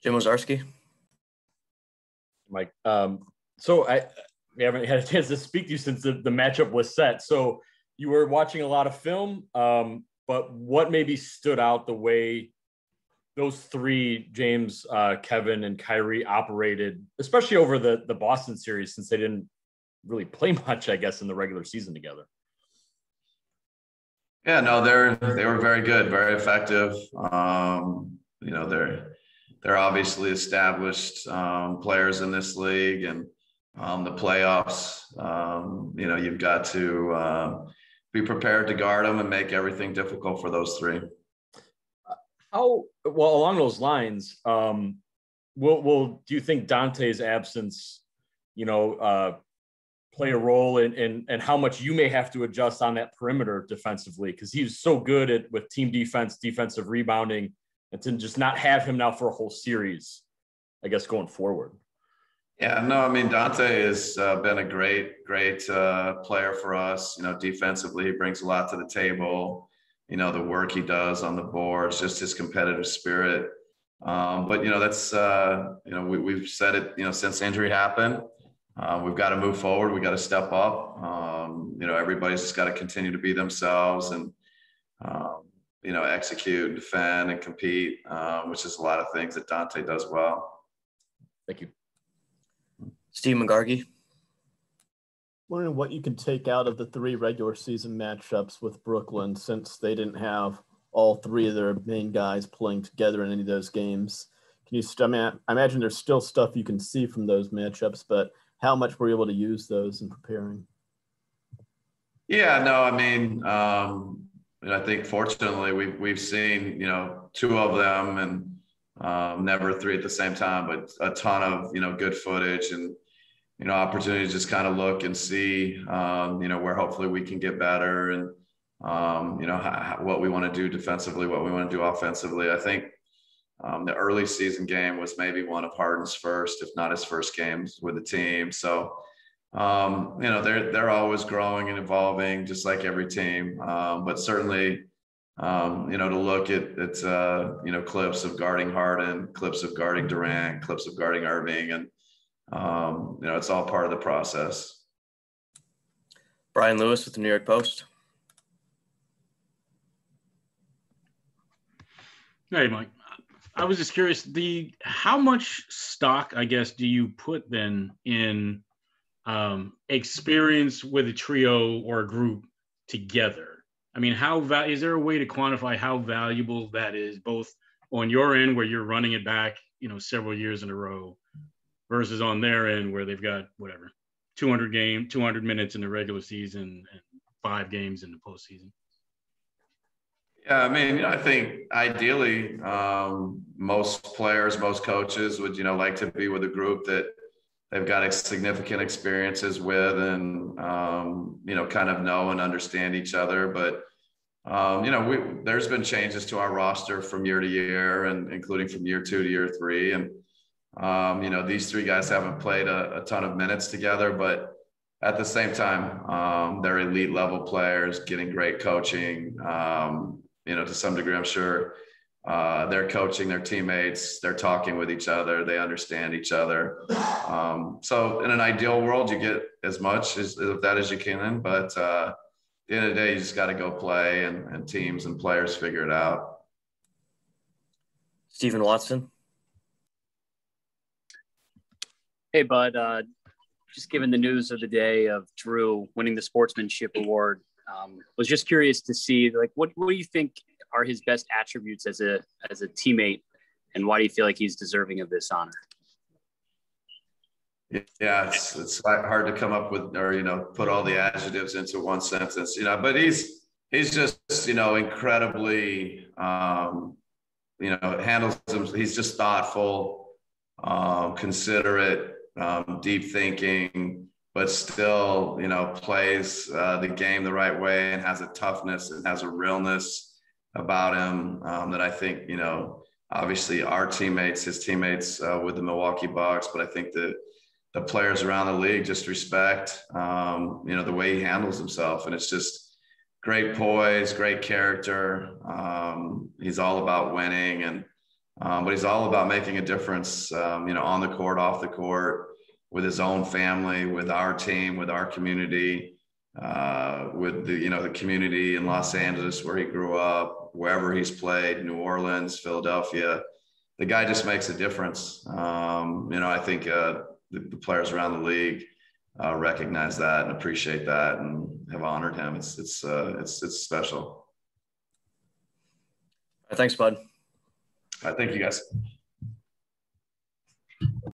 Jim Wazarski. Mike. So we haven't had a chance to speak to you since the matchup was set. So you were watching a lot of film, but what maybe stood out the way those three, James, Kevin, and Kyrie, operated, especially over the Boston series, since they didn't really play much, I guess, in the regular season together? Yeah, no, they were very good, very effective. They're obviously established players in this league, and the playoffs. You've got to be prepared to guard them and make everything difficult for those three. Well, along those lines, do you think Dante's absence, play a role in how much you may have to adjust on that perimeter defensively? Because he was so good with team defense, defensive rebounding, and to just not have him now for a whole series, I guess, going forward. Yeah, no, I mean, Dante has been a great player for us. Defensively, he brings a lot to the table. The work he does on the boards, just his competitive spirit. But that's we've said it, since injury happened. We've got to move forward. We got to step up. Everybody's just got to continue to be themselves and, execute, defend, and compete, which is a lot of things that Dante does well. Thank you. Steve McGargy. Wondering what you can take out of the three regular season matchups with Brooklyn, since they didn't have all three of their main guys playing together in any of those games. I imagine there's still stuff you can see from those matchups, but how much were you able to use those in preparing? Yeah, no, I mean, I think fortunately we've seen, two of them, and never three at the same time, but a ton of, good footage and, opportunities to just kind of look and see, where hopefully we can get better and, what we want to do defensively, what we want to do offensively. I think the early season game was maybe one of Harden's first, if not his first games with the team. So, they're always growing and evolving, just like every team. But certainly, to look at clips of guarding Harden, clips of guarding Durant, clips of guarding Irving, and it's all part of the process. Brian Lewis with the New York Post. Hey, Mike. I was just curious, how much stock, I guess, do you put then in experience with a trio or a group together? I mean, is there a way to quantify how valuable that is, both on your end where you're running it back, several years in a row, versus on their end where they've got 200 minutes in the regular season and 5 games in the postseason? Yeah, I mean, I think ideally most players, most coaches would, like to be with a group that they've got significant experiences with and, kind of know and understand each other. But, there's been changes to our roster from year to year, and including from year 2 to year 3. And, these three guys haven't played a ton of minutes together, but at the same time, they're elite level players getting great coaching. To some degree, I'm sure they're coaching their teammates, they're talking with each other, they understand each other. So in an ideal world, you get as much of that as you can, but at the end of the day, you just got to go play, and teams and players figure it out. Stephen Watson. Hey, Bud. Just given the news of the day of Jrue winning the Sportsmanship Award, was just curious to see, what do you think are his best attributes as a teammate, and why do you feel like he's deserving of this honor? Yeah, it's hard to come up with, or put all the adjectives into one sentence, but he's just incredibly handles him. He's just thoughtful, considerate, deep thinking, but still, plays the game the right way and has a toughness and has a realness about him that I think, obviously his teammates with the Milwaukee Bucks, but I think the players around the league just respect, the way he handles himself. And it's just great poise, great character. He's all about winning, and But he's all about making a difference, on the court, off the court, with his own family, with our team, with our community, with the community in Los Angeles where he grew up, wherever he's played, New Orleans, Philadelphia. The guy just makes a difference. I think the players around the league recognize that and appreciate that and have honored him. It's special. Thanks, bud. Thank you, guys.